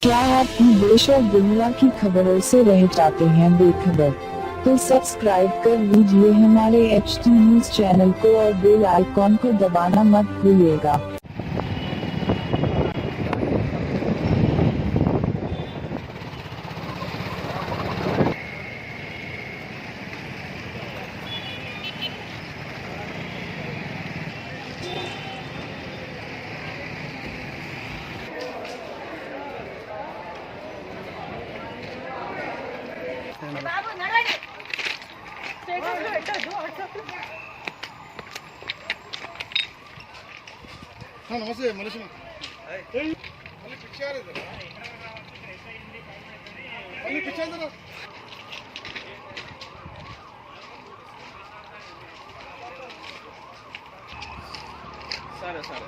क्या आप देश और दुनिया की खबरों से रह जाते हैं बेखबर? तो सब्सक्राइब कर लीजिए हमारे HT न्यूज चैनल को और बेल आइकॉन को दबाना मत भूलिएगा। బాబు నడవండి స్టేషన్ లో పెట్టొద్దు వాట్సాప్ లో నమస్తే మనిషి మళ్ళీ పిచ్చారు మళ్ళీ పిచ్చారు సరే సరే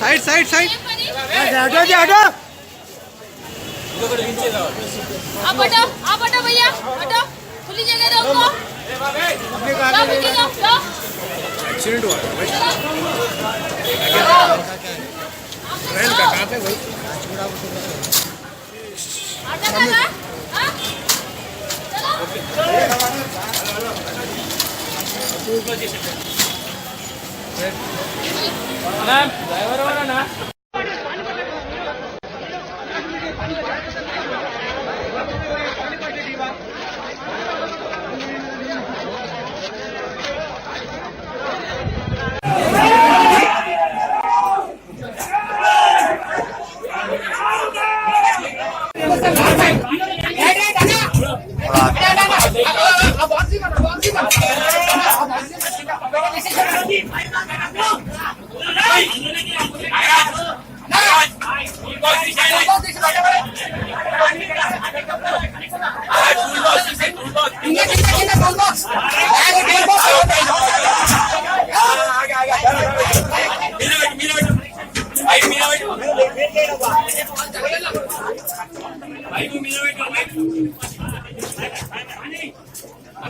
साइड साइड साइड आप हटो भैया हटो खुली जगह दो उनको लो एक्सीडेंट हुआ रेल का कहाँ पे भाई हटा ना हां मैम ड्राइवर वाला ना